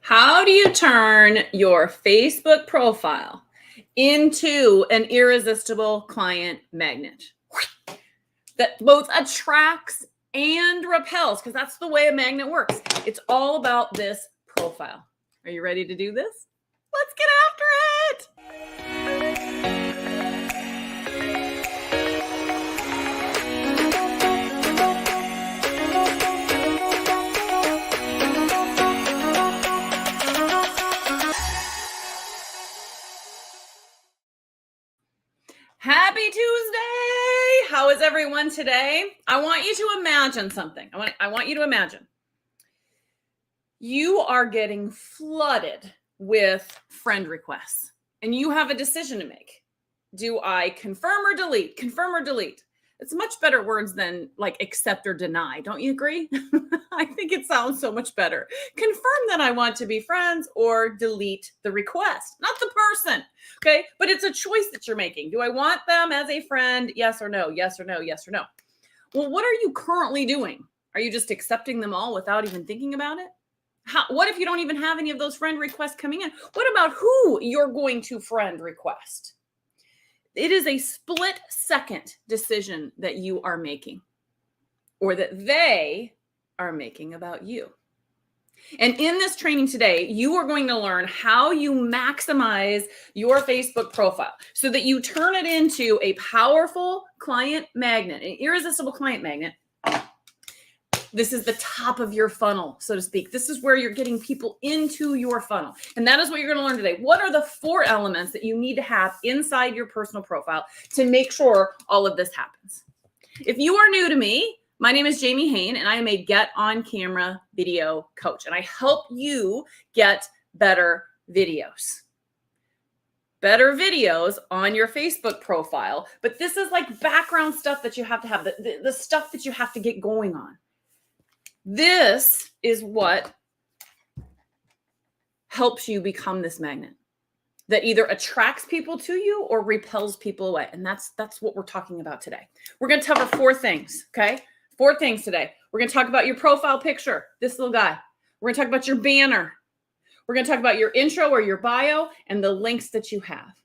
How do you turn your Facebook profile into an irresistible client magnet that both attracts and repels? Because that's the way a magnet works. It's all about this profile. Are you ready to do this? Let's get after it. Happy Tuesday! How is everyone today? I want you to imagine something. I want you to imagine. You are getting flooded with friend requests, and you have a decision to make. Do I confirm or delete? Confirm or delete? It's much better words than like accept or deny. Don't you agree? I think it sounds so much better. Confirm that I want to be friends or delete the request, not the person. Okay. But it's a choice that you're making. Do I want them as a friend? Yes or no? Yes or no? Yes or no? Well, what are you currently doing? Are you just accepting them all without even thinking about it? What if you don't even have any of those friend requests coming in? What about who you're going to friend request? It is a split-second decision that you are making or that they are making about you. And in this training today, you are going to learn how you maximize your Facebook profile so that you turn it into a powerful client magnet, an irresistible client magnet. This is the top of your funnel, so to speak. This is where you're getting people into your funnel. And that is what you're going to learn today. What are the 4 elements that you need to have inside your personal profile to make sure all of this happens? If you are new to me, my name is Jamie Hain, and I am a Get On Camera video coach. And I help you get better videos. Better videos on your Facebook profile. But this is like background stuff that you have to have, the stuff that you have to get going on. This is what helps you become this magnet that either attracts people to you or repels people away. And that's what we're talking about today. We're going to cover 4 things, okay? 4 things today. We're going to talk about your profile picture, this little guy. We're going to talk about your banner. We're going to talk about your intro or your bio and the links that you have.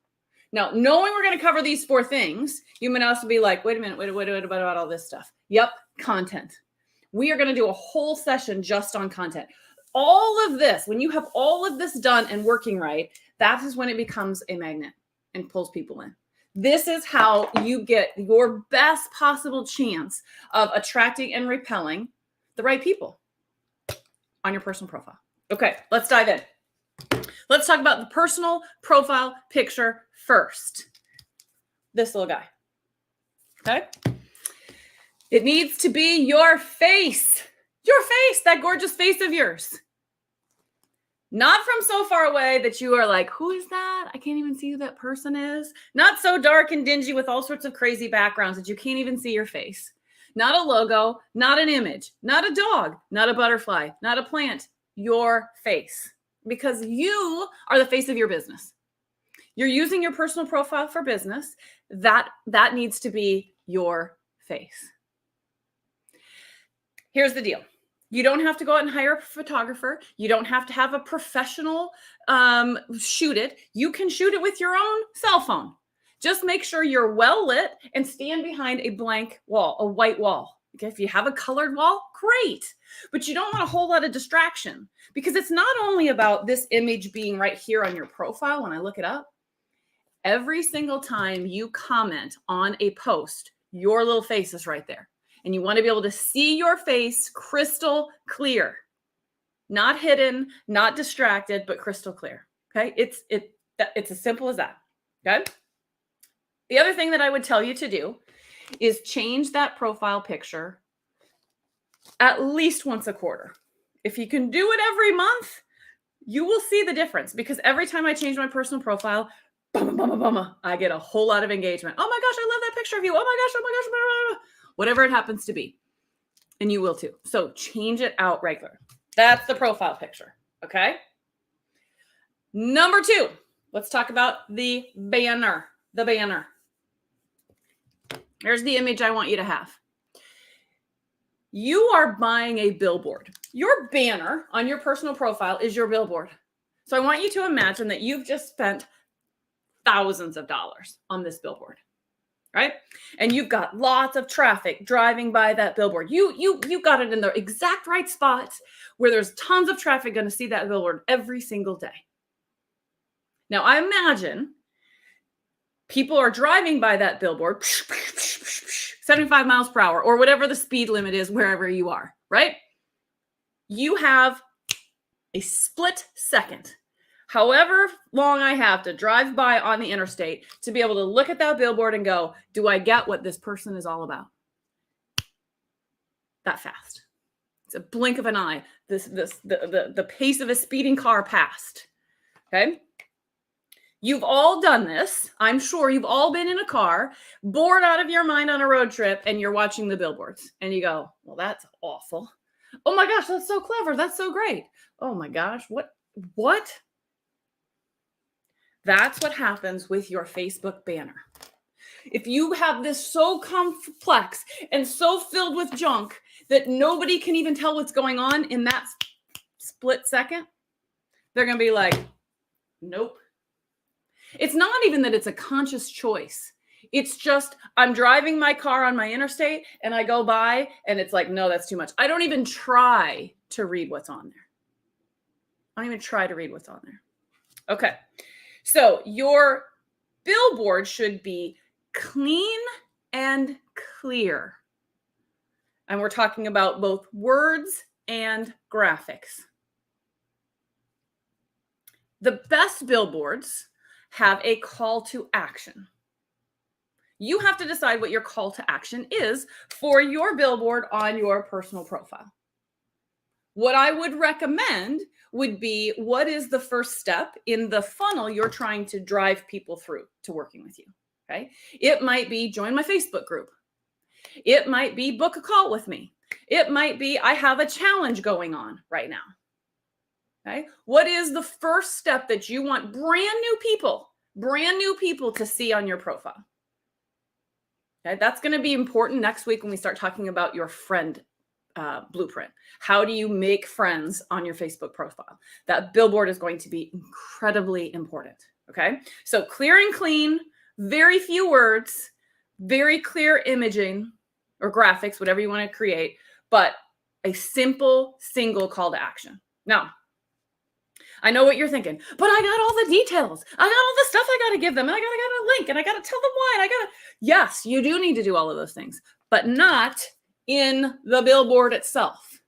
Now, knowing we're going to cover these 4 things, you might also be like, wait a minute, what about all this stuff? Yep, content. We are going to do a whole session just on content. All of this, when you have all of this done and working right, that is when it becomes a magnet and pulls people in. This is how you get your best possible chance of attracting and repelling the right people on your personal profile. Okay, let's dive in. Let's talk about the personal profile picture first. This little guy. Okay? It needs to be your face, that gorgeous face of yours. Not from so far away that you are like, who is that? I can't even see who that person is. Not so dark and dingy with all sorts of crazy backgrounds that you can't even see your face. Not a logo, not an image, not a dog, not a butterfly, not a plant, your face. Because you are the face of your business. You're using your personal profile for business. That needs to be your face. Here's the deal. You don't have to go out and hire a photographer. You don't have to have a professional shoot it. You can shoot it with your own cell phone. Just make sure you're well lit and stand behind a blank wall, a white wall. Okay, if you have a colored wall, great. But you don't want a whole lot of distraction because it's not only about this image being right here on your profile when I look it up. Every single time you comment on a post, your little face is right there. And you want to be able to see your face crystal clear, not hidden, not distracted, but crystal clear. Okay. It's as simple as that. Okay. The other thing that I would tell you to do is change that profile picture at least once a quarter. If you can do it every month, you will see the difference because every time I change my personal profile, I get a whole lot of engagement. Oh my gosh, I love that picture of you. Oh my gosh, oh my gosh. Blah, blah, blah. Whatever it happens to be. And you will too. So change it out regular. That's the profile picture. Okay. Number 2, let's talk about the banner. The banner. Here's the image I want you to have. You are buying a billboard. Your banner on your personal profile is your billboard. So I want you to imagine that you've just spent thousands of dollars on this billboard, right? And you've got lots of traffic driving by that billboard. You got it in the exact right spots where there's tons of traffic going to see that billboard every single day. Now I imagine people are driving by that billboard 75 miles per hour or whatever the speed limit is wherever you are, right? You have a split second, however long I have to drive by on the interstate to be able to look at that billboard and go, do I get what this person is all about? That fast. It's a blink of an eye. The pace of a speeding car passed. Okay. You've all done this. I'm sure you've all been in a car, bored out of your mind on a road trip, and you're watching the billboards. And you go, well, that's awful. Oh my gosh, that's so clever. That's so great. Oh my gosh, what? That's what happens with your Facebook banner. If you have this so complex and so filled with junk that nobody can even tell what's going on in that split second, they're going to be like, nope. It's not even that it's a conscious choice. It's just, I'm driving my car on my interstate and I go by and it's like, no, that's too much. I don't even try to read what's on there. I don't even try to read what's on there. Okay. So your billboard should be clean and clear. And we're talking about both words and graphics. The best billboards have a call to action. You have to decide what your call to action is for your billboard on your personal profile. What I would recommend would be, what is the first step in the funnel you're trying to drive people through to working with you? Okay. It might be join my Facebook group. It might be book a call with me. It might be I have a challenge going on right now. Okay. What is the first step that you want brand new people to see on your profile? Okay. That's going to be important next week when we start talking about your friend blueprint. How do you make friends on your Facebook profile? That billboard is going to be incredibly important. Okay. So clear and clean, very few words, very clear imaging or graphics, whatever you want to create, but a simple single call to action. Now, I know what you're thinking, but I got all the details. I got all the stuff I got to give them. And I got a link and I got to tell them why. And yes, you do need to do all of those things, but not in the billboard itself.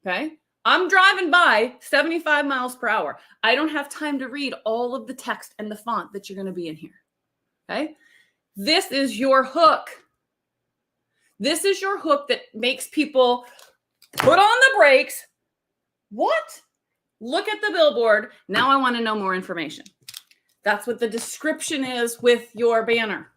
Okay. I'm driving by 75 miles per hour. I don't have time to read all of the text and the font that you're going to be in here. Okay. This is your hook. This is your hook that makes people put on the brakes. What? Look at the billboard. Now I want to know more information. That's what the description is with your banner.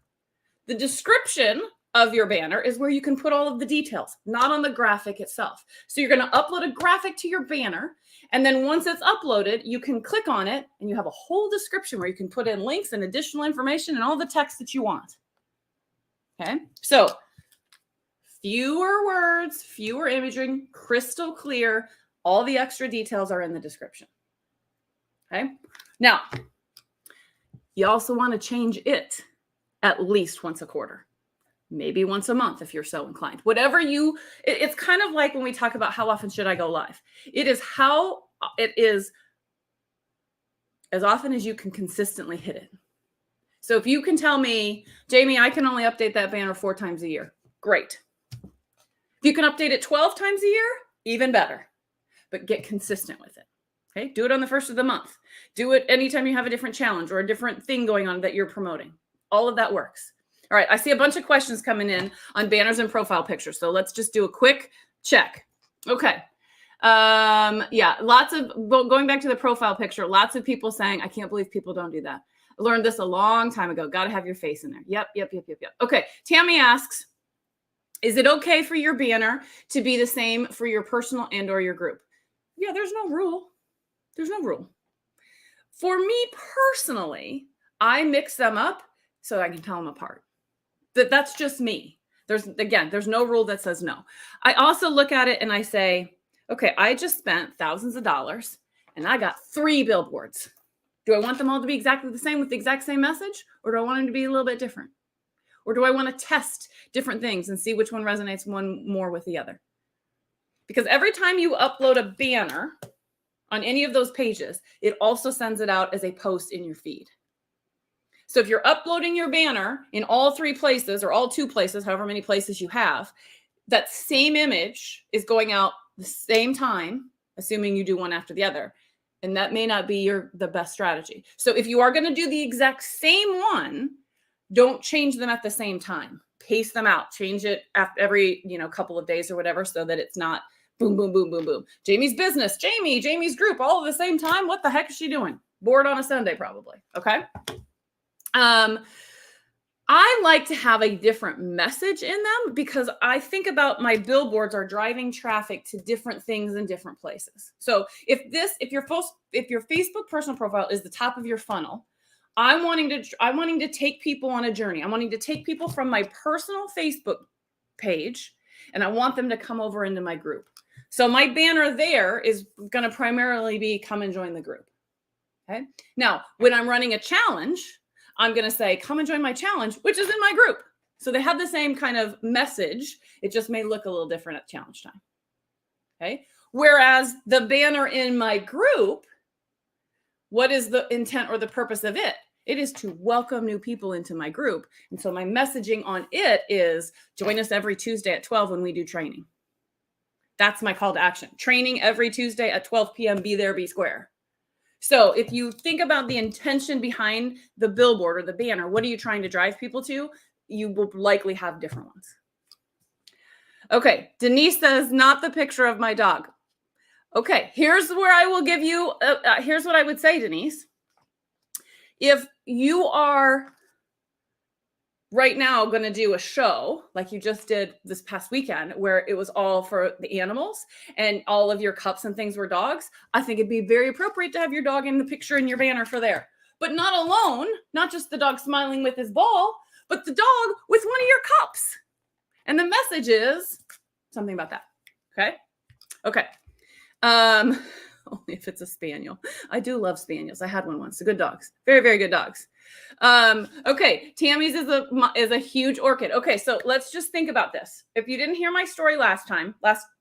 The description of your banner is where you can put all of the details, not on the graphic itself. So you're going to upload a graphic to your banner. And then once it's uploaded, you can click on it and you have a whole description where you can put in links and additional information and all the text that you want. Okay. So fewer words, fewer imaging, crystal clear. All the extra details are in the description. Okay. Now, you also want to change it at least once a quarter, maybe once a month if you're so inclined. Whatever it's kind of like when we talk about how often should I go live. It is as often as you can consistently hit it. So if you can tell me, Jamie, I can only update that banner 4 times a year. Great. If you can update it 12 times a year, even better. But get consistent with it. Okay. Do it on the first of the month. Do it anytime you have a different challenge or a different thing going on that you're promoting. All of that works. All right. I see a bunch of questions coming in on banners and profile pictures. So let's just do a quick check. Okay. Yeah. Going back to the profile picture, lots of people saying, I can't believe people don't do that. I learned this a long time ago. Got to have your face in there. Yep. Okay. Tammy asks, is it okay for your banner to be the same for your personal and or your group? Yeah, there's no rule. There's no rule. For me personally, I mix them up so I can tell them apart. That's just me. There's no rule that says no. I also look at it and I say, okay, I just spent thousands of dollars and I got 3 billboards. Do I want them all to be exactly the same with the exact same message? Or do I want them to be a little bit different? Or do I want to test different things and see which one resonates one more with the other? Because every time you upload a banner on any of those pages, it also sends it out as a post in your feed. So if you're uploading your banner in all 3 places or all 2 places, however many places you have, that same image is going out the same time, assuming you do one after the other. And that may not be the best strategy. So if you are going to do the exact same one, don't change them at the same time. Pace them out. Change it after every, couple of days or whatever, so that it's not boom, boom, boom, boom, boom. Jamie's business, Jamie's group, all at the same time. What the heck is she doing? Bored on a Sunday, probably. Okay. I like to have a different message in them because I think about my billboards are driving traffic to different things in different places. So if your Facebook personal profile is the top of your funnel, I'm wanting to take people on a journey. I'm wanting to take people from my personal Facebook page, and I want them to come over into my group. So my banner there is going to primarily be come and join the group. Okay. Now, when I'm running a challenge, I'm going to say, come and join my challenge, which is in my group. So they have the same kind of message. It just may look a little different at challenge time. Okay. Whereas the banner in my group, what is the intent or the purpose of it? It is to welcome new people into my group. And so my messaging on it is join us every Tuesday at 12 when we do training. That's my call to action. Training every Tuesday at 12 p.m. Be there, be square. So if you think about the intention behind the billboard or the banner, what are you trying to drive people to? You will likely have different ones. Okay, Denise says, not the picture of my dog. Okay, here's where I will give you, here's what I would say, Denise. If you are right now going to do a show like you just did this past weekend where it was all for the animals and all of your cups and things were dogs, I think it'd be very appropriate to have your dog in the picture in your banner for there. But not alone, not just the dog smiling with his ball, but the dog with one of your cups. And the message is something about that. Okay. Okay. Only if it's a spaniel. I do love spaniels. I had one once. They're good dogs. Very, very good dogs. Okay. Tammy's is a huge orchid. Okay. So let's just think about this. If you didn't hear my story last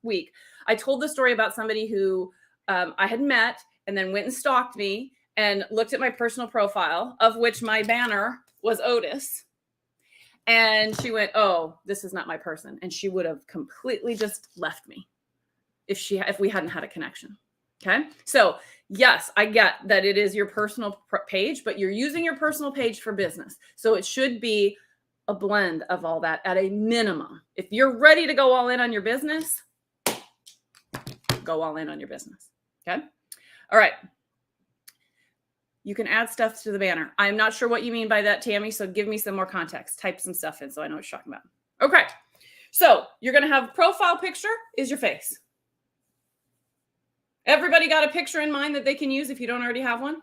week, I told the story about somebody who I had met and then went and stalked me and looked at my personal profile, of which my banner was Otis. And she went, oh, this is not my person. And she would have completely just left me if we hadn't had a connection. Okay. So yes, I get that it is your personal page, but you're using your personal page for business. So it should be a blend of all that at a minimum. If you're ready to go all in on your business, go all in on your business. Okay. All right. You can add stuff to the banner. I'm not sure what you mean by that, Tammy. So give me some more context. Type some stuff in so I know what you're talking about. Okay. So you're going to have profile picture is your face. Everybody got a picture in mind that they can use if you don't already have one?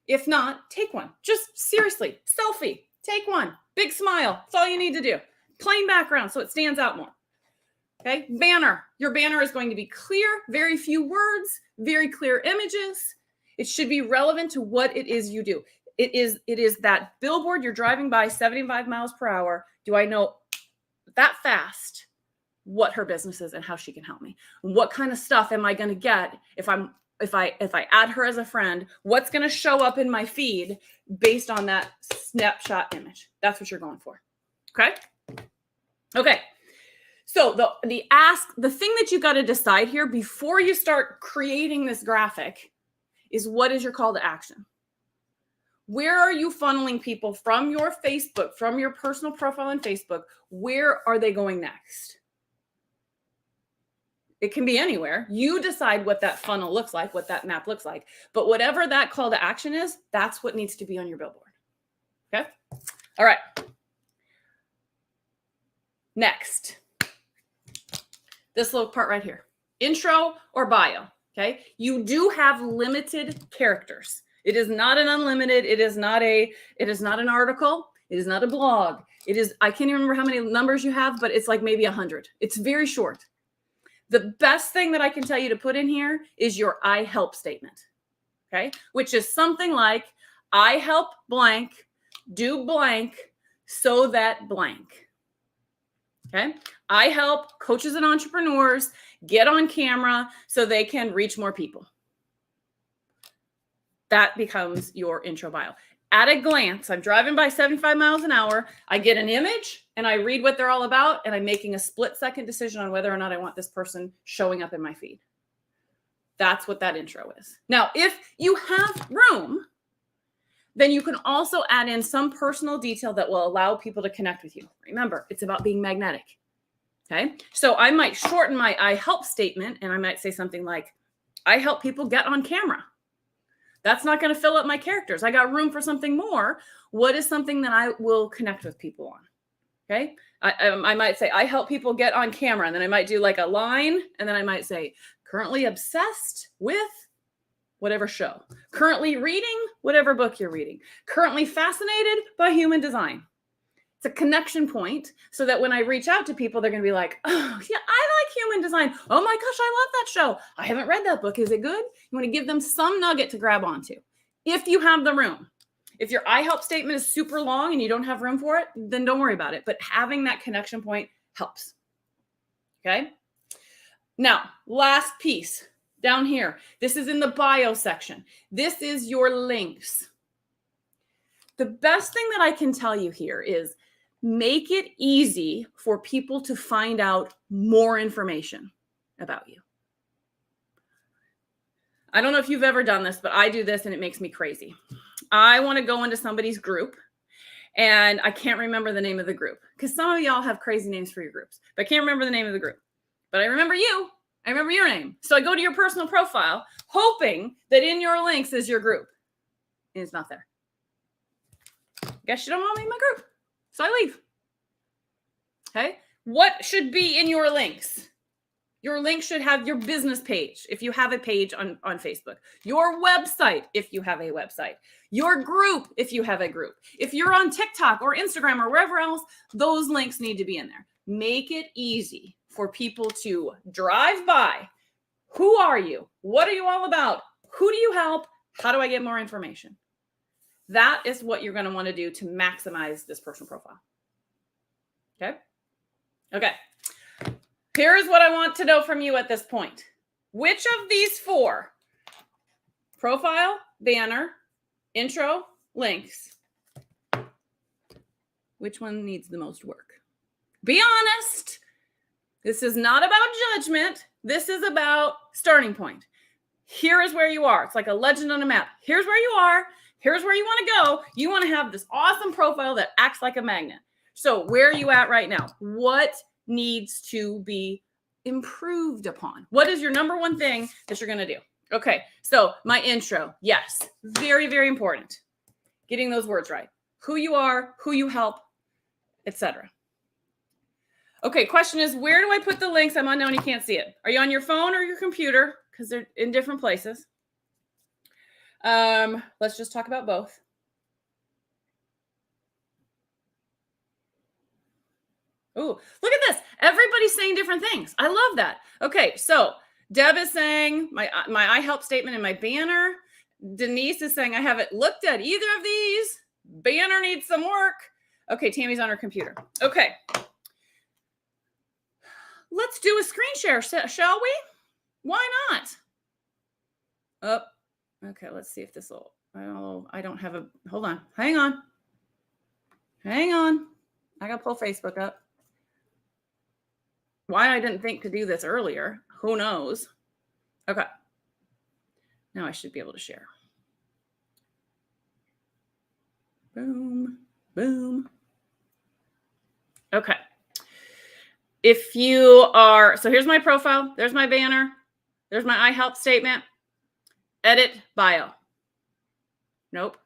If not, take one. Just seriously, selfie. Take one. Big smile. That's all you need to do. Plain background so it stands out more. Okay. Banner. Your banner is going to be clear, very few words, very clear images. It should be relevant to what it is you do. It is that billboard you're driving by 75 miles per hour. Do I know that fast what her business is and how she can help me? What kind of stuff am I going to get if I add her as a friend? What's going to show up in my feed based on that snapshot image? That's what you're going for. Okay. Okay. So the thing that you got to decide here before you start creating this graphic is, what is your call to action? Where are you funneling people from your Facebook, from your personal profile on Facebook? Where are they going next? It can be anywhere. You decide what that funnel looks like, what that map looks like. But whatever that call to action is, that's what needs to be on your billboard. Okay? All right. Next. This little part right here. Intro or bio. Okay? You do have limited characters. It is not an unlimited. It is not an article. It is not a blog. It is, I can't even remember how many numbers you have, but it's like maybe 100. It's very short. The best thing that I can tell you to put in here is your I help statement. Okay. Which is something like, I help blank do blank so that blank. Okay. I help coaches and entrepreneurs get on camera so they can reach more people. That becomes your intro bio. At a glance, I'm driving by 75 miles an hour. I get an image and I read what they're all about, and I'm making a split-second decision on whether or not I want this person showing up in my feed. That's what that intro is. Now, if you have room, then you can also add in some personal detail that will allow people to connect with you. Remember, it's about being magnetic. Okay. So I might shorten my I help statement, and I might say something like, I help people get on camera. That's not going to fill up my characters. I got room for something more. What is something that I will connect with people on? Okay. I might say, I help people get on camera. And then I might do like a line. And then I might say, currently obsessed with whatever show. Currently reading whatever book you're reading. Currently fascinated by human design. It's a connection point so that when I reach out to people, they're going to be like, oh, yeah, I like human design. Oh my gosh, I love that show. I haven't read that book. Is it good? You want to give them some nugget to grab onto. If you have the room. If your I help statement is super long and you don't have room for it, then don't worry about it. But having that connection point helps. Okay. Now, last piece down here. This is in the bio section. This is your links. The best thing that I can tell you here is make it easy for people to find out more information about you. I don't know if you've ever done this, but I do this and it makes me crazy. I want to go into somebody's group and I can't remember the name of the group because some of y'all have crazy names for your groups, but I can't remember the name of the group. But I remember you. I remember your name. So I go to your personal profile hoping that in your links is your group. And it's not there. Guess you don't want me in my group. So I leave. Okay. What should be in your links? Your link should have your business page, if you have a page on Facebook. Your website, if you have a website. Your group, if you have a group. If you're on TikTok or Instagram or wherever else, those links need to be in there. Make it easy for people to drive by. Who are you? What are you all about? Who do you help? How do I get more information? That is what you're going to want to do to maximize this personal profile. Okay. Okay. Here's what I want to know from you at this point. Which of these four, profile, banner, intro, links, which one needs the most work? Be honest. This is not about judgment. This is about starting point. Here is where you are. It's like a legend on a map. Here's where you are. Here's where you want to go. You want to have this awesome profile that acts like a magnet. So where are you at right now? What needs to be improved upon? What is your number one thing that you're going to do? Okay, so my intro. Yes, very, very important. Getting those words right. Who you are, who you help, etc. Okay, question is, where do I put the links? I'm unknown, you can't see it. Are you on your phone or your computer? Because they're in different places. Let's just talk about both. Oh, look at this. Everybody's saying different things. I love that. Okay, so Deb is saying my I help statement in my banner. Denise is saying I haven't looked at either of these. Banner needs some work. Okay, Tammy's on her computer. Okay. Let's do a screen share, shall we? Why not? Oh, okay, let's see if this will. Oh, I don't have a, hold on. Hang on. Hang on. I got to pull Facebook up. Why I didn't think to do this earlier, who knows? Okay. Now I should be able to share. Boom, boom. Okay. If you are, so here's my profile. There's my banner. There's my I help statement. Edit bio. Nope.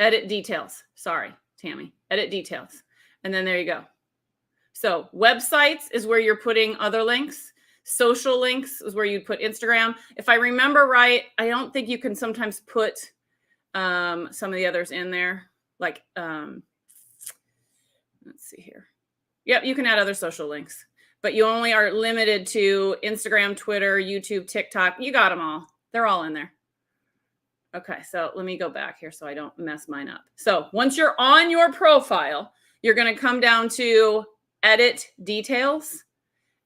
Edit details. Sorry, Tammy. Edit details. And then there you go. So websites is where you're putting other links. Social links is where you put Instagram. If I remember right, I don't think you can sometimes put some of the others in there, like Let's see here. Yep, you can add other social links, but you only are limited to Instagram, Twitter, YouTube, TikTok. You got them all. They're all in there. Okay, so let me go back here so I don't mess mine up. So once you're on your profile, you're going to come down to edit details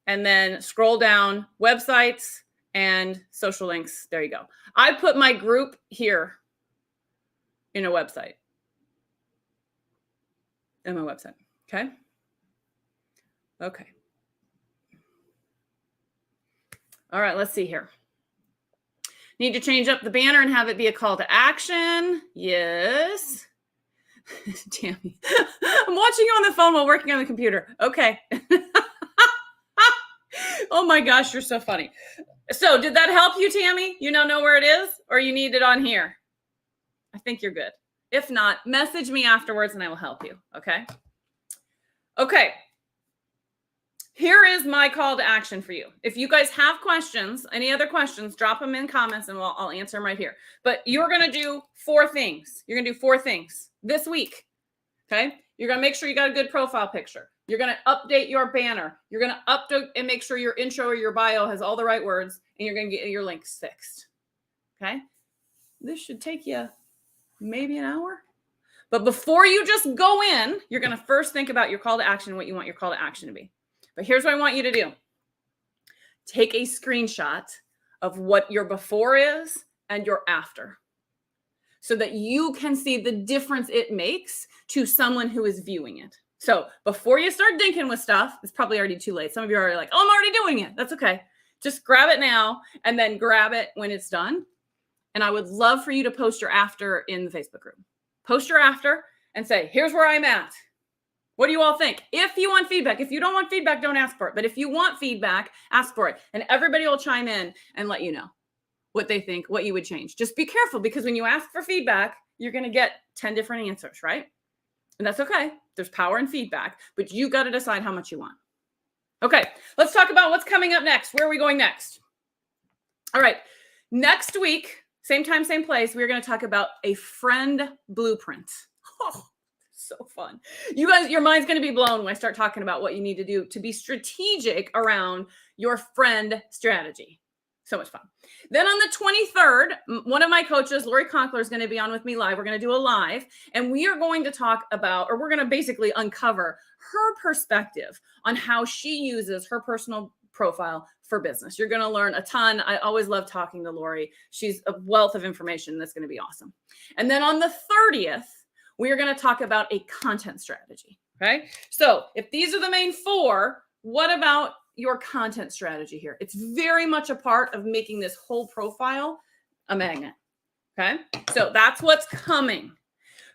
and then scroll down websites and social links. There you go. I put my group here in a website. In my website. Okay. Okay. All right, let's see here. Need to change up the banner and have it be a call to action. Yes. Tammy. I'm watching you on the phone while working on the computer. Okay. Oh my gosh, you're so funny. So did that help you, Tammy? You now know where it is, or you need it on here? I think you're good. If not, message me afterwards and I will help you. Okay. Okay. Here is my call to action for you. If you guys have questions, any other questions, drop them in comments and I'll answer them right here. But you're going to do 4 things. You're going to do 4 things this week. Okay. You're going to make sure you got a good profile picture. You're going to update your banner. You're going to update and make sure your intro or your bio has all the right words, and you're going to get your links fixed. Okay. This should take you maybe an hour. But before you just go in, you're going to first think about your call to action, what you want your call to action to be. But here's what I want you to do. Take a screenshot of what your before is and your after, so that you can see the difference it makes to someone who is viewing it. So before you start dinking with stuff, it's probably already too late. Some of you are already like, oh, I'm already doing it. That's okay. Just grab it now and then grab it when it's done. And I would love for you to post your after in the Facebook group. Post your after and say, here's where I'm at. What do you all think? If you want feedback, if you don't want feedback, don't ask for it. But if you want feedback, ask for it. And everybody will chime in and let you know what they think, what you would change. Just be careful, because when you ask for feedback, you're going to get 10 different answers, right? And that's okay. There's power in feedback, but you got to decide how much you want. Okay, let's talk about what's coming up next. Where are we going next? All right, next week, same time, same place, we're going to talk about a friend blueprint. Oh, so fun. You guys, your mind's going to be blown when I start talking about what you need to do to be strategic around your friend strategy. So much fun. Then on the 23rd, one of my coaches, Lori Conkler, is going to be on with me live. We're going to do a live, and we are going to talk about, or we're going to basically uncover her perspective on how she uses her personal profile for business. You're going to learn a ton. I always love talking to Lori. She's a wealth of information. That's going to be awesome. And then on the 30th, we are going to talk about a content strategy. Okay. So if these are the main 4, what about your content strategy here? It's very much a part of making this whole profile a magnet. Okay. So that's what's coming.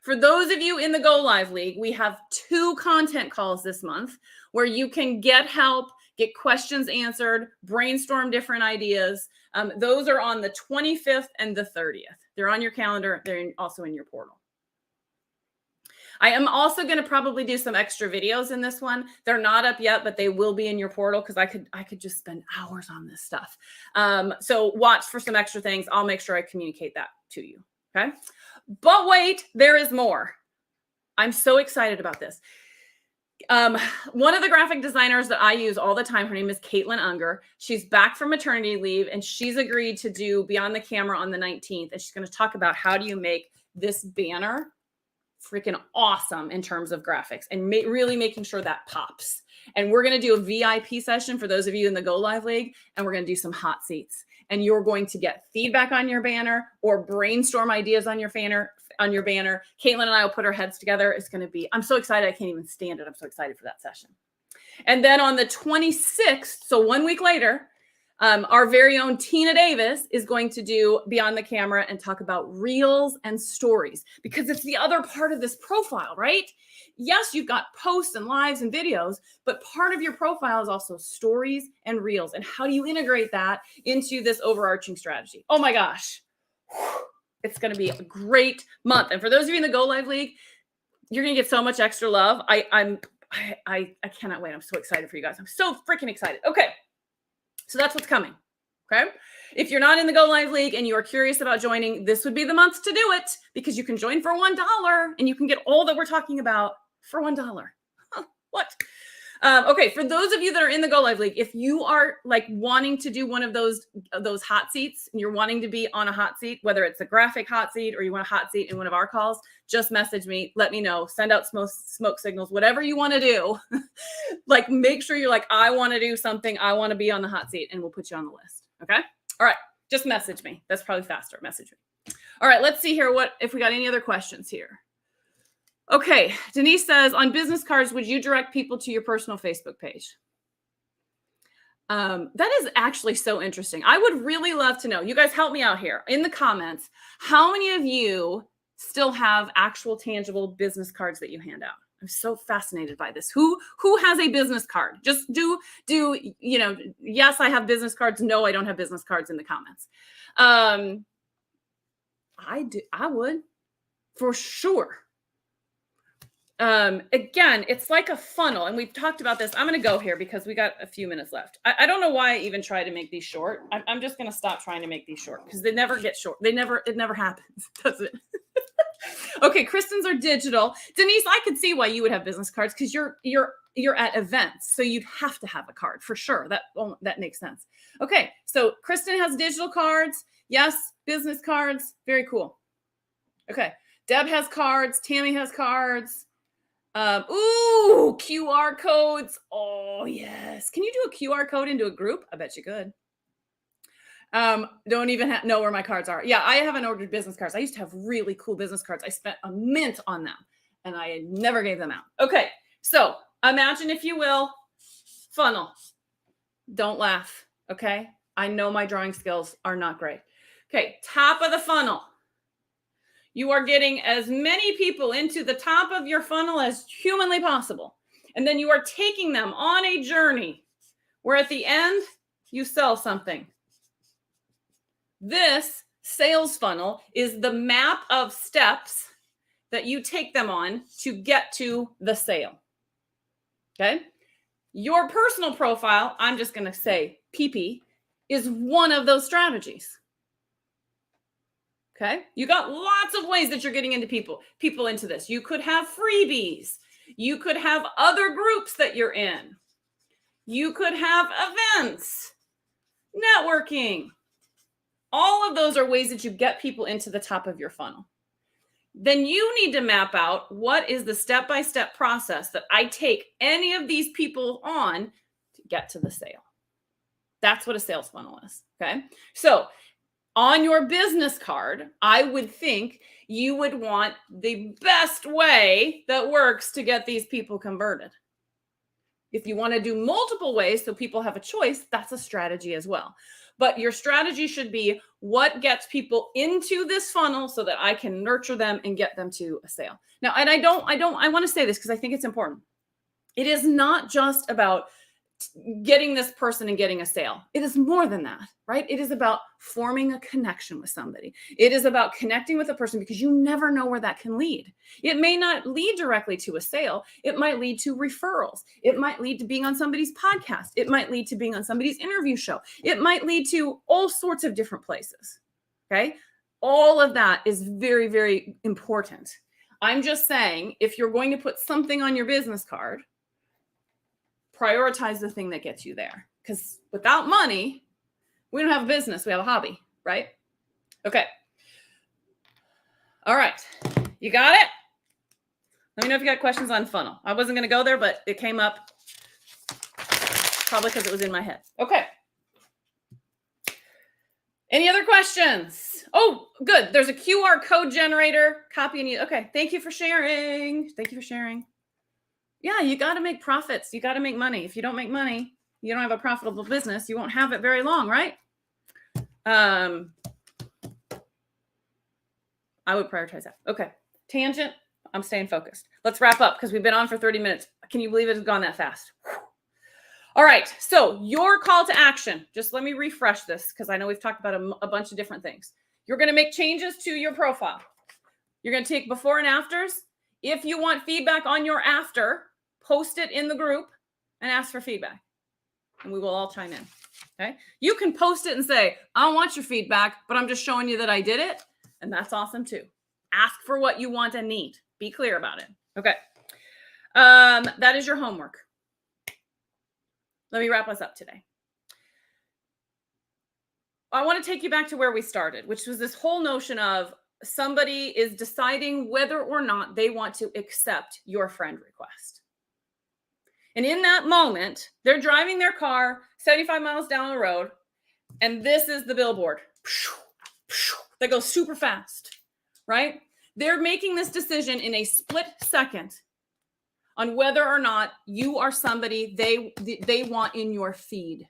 For those of you in the Go Live League, we have 2 content calls this month where you can get help, get questions answered, brainstorm different ideas. Those are on the 25th and the 30th. They're on your calendar. They're also in your portal. I am also going to probably do some extra videos in this one. They're not up yet, but they will be in your portal, because I could just spend hours on this stuff. So watch for some extra things. I'll make sure I communicate that to you. Okay. But wait, there is more. I'm so excited about this. One of the graphic designers that I use all the time, her name is Caitlin Unger. She's back from maternity leave, and she's agreed to do Beyond the Camera on the 19th. And she's going to talk about how do you make this banner freaking awesome in terms of graphics and really making sure that pops. And we're going to do a VIP session for those of you in the Go Live League, and we're going to do some hot seats. And you're going to get feedback on your banner or brainstorm ideas on your banner. Caitlin and I will put our heads together. It's going to be, I'm so excited. I can't even stand it. I'm so excited for that session. And then on the 26th, so 1 week later, our very own Tina Davis is going to do Beyond the Camera and talk about reels and stories, because it's the other part of this profile, right? Yes, you've got posts and lives and videos, but part of your profile is also stories and reels. And how do you integrate that into this overarching strategy? Oh my gosh. It's going to be a great month. And for those of you in the Go Live League, you're going to get so much extra love. I cannot wait. I'm so excited for you guys. I'm so freaking excited. Okay. So that's what's coming. Okay. If you're not in the Go Live League and you are curious about joining, this would be the month to do it, because you can join for $1 and you can get all that we're talking about for $1. What? Okay, for those of you that are in the Go Live League, if you are like wanting to do one of those hot seats, and you're wanting to be on a hot seat, whether it's a graphic hot seat or you want a hot seat in one of our calls, just message me, let me know, send out smoke signals, whatever you want to do. Like, make sure you're like, I want to do something, I want to be on the hot seat, and we'll put you on the list. Okay. All right. Just message me. That's probably faster. Message me. All right. Let's see here. What if we got any other questions here? Okay, Denise says, on business cards, would you direct people to your personal Facebook page? That is actually so interesting. I would really love to know. You guys help me out here in the comments. How many of you still have actual tangible business cards that you hand out? I'm so fascinated by this. Who has a business card? Just do yes, I have business cards. No, I don't have business cards in the comments. I would for sure. Again, it's like a funnel, and we've talked about this. I'm going to go here because we got a few minutes left. I don't know why I even try to make these short. I'm just going to stop trying to make these short because they never get short. It never happens, does it? Okay, Kristen's are digital. Denise, I could see why you would have business cards because you're at events, so you'd have to have a card for sure. That makes sense. Okay, so Kristen has digital cards. Yes, business cards. Very cool. Okay, Deb has cards. Tammy has cards. QR codes. Oh, yes. Can you do a QR code into a group? I bet you could. Don't even know where my cards are. Yeah, I haven't ordered business cards. I used to have really cool business cards. I spent a mint on them, and I never gave them out. Okay, so imagine, if you will, funnel. Don't laugh, okay? I know my drawing skills are not great. Okay, top of the funnel. You are getting as many people into the top of your funnel as humanly possible. And then you are taking them on a journey where at the end, you sell something. This sales funnel is the map of steps that you take them on to get to the sale. Okay? Your personal profile, I'm just going to say PP, is one of those strategies. Okay. You got lots of ways that you're getting into people into this. You could have freebies. You could have other groups that you're in. You could have events, networking. All of those are ways that you get people into the top of your funnel. Then you need to map out what is the step-by-step process that I take any of these people on to get to the sale. That's what a sales funnel is. Okay. So on your business card, I would think you would want the best way that works to get these people converted. If you want to do multiple ways so people have a choice, that's a strategy as well. But your strategy should be what gets people into this funnel so that I can nurture them and get them to a sale. Now, and I want to say this because I think it's important. It is not just about getting this person and getting a sale. It is more than that, right? It is about forming a connection with somebody. It is about connecting with a person because you never know where that can lead. It may not lead directly to a sale. It might lead to referrals. It might lead to being on somebody's podcast. It might lead to being on somebody's interview show. It might lead to all sorts of different places, okay? All of that is very, very important. I'm just saying, if you're going to put something on your business card, prioritize the thing that gets you there. Because without money, we don't have a business. We have a hobby, right? Okay. All right. You got it? Let me know if you got questions on funnel. I wasn't going to go there, but it came up probably because it was in my head. Okay. Any other questions? Oh, good. There's a QR code generator. Copy and use. Okay. Thank you for sharing. Thank you for sharing. Yeah, you got to make profits. You got to make money. If you don't make money, you don't have a profitable business. You won't have it very long, right? I would prioritize that. Okay. Tangent. I'm staying focused. Let's wrap up because we've been on for 30 minutes. Can you believe it has gone that fast? All right. So your call to action, just let me refresh this because I know we've talked about a bunch of different things. You're going to make changes to your profile. You're going to take before and afters. If you want feedback on your after, post it in the group and ask for feedback. And we will all chime in. Okay. You can post it and say, I don't want your feedback, but I'm just showing you that I did it. And that's awesome too. Ask for what you want and need. Be clear about it. Okay. That is your homework. Let me wrap us up today. I want to take you back to where we started, which was this whole notion of somebody is deciding whether or not they want to accept your friend request. And in that moment, they're driving their car 75 miles down the road, and this is the billboard that goes super fast, right? They're making this decision in a split second on whether or not you are somebody they want in your feed.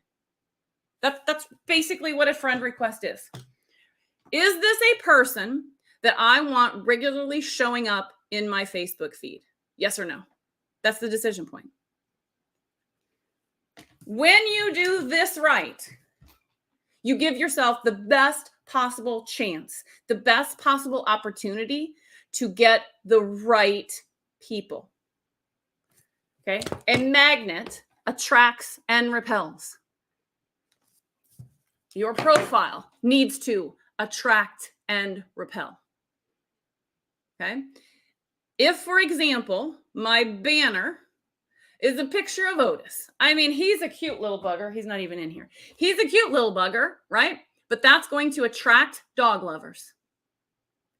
That's basically what a friend request is. Is this a person that I want regularly showing up in my Facebook feed? Yes or no? That's the decision point. When you do this right, you give yourself the best possible chance, the best possible opportunity to get the right people. Okay? A magnet attracts and repels. Your profile needs to attract and repel. Okay? If, for example, my banner is a picture of Otis. I mean, he's a cute little bugger. He's not even in here. He's a cute little bugger, right? But that's going to attract dog lovers.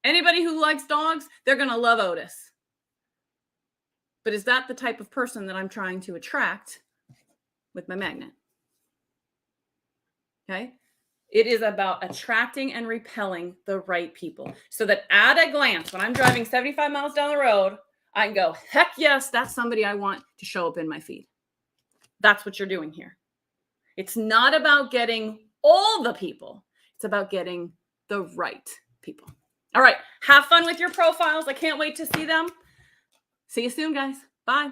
Anybody who likes dogs, they're going to love Otis. But is that the type of person that I'm trying to attract with my magnet? Okay? It is about attracting and repelling the right people. So that at a glance, when I'm driving 75 miles down the road, I can go, heck yes, that's somebody I want to show up in my feed. That's what you're doing here. It's not about getting all the people. It's about getting the right people. All right. Have fun with your profiles. I can't wait to see them. See you soon, guys. Bye.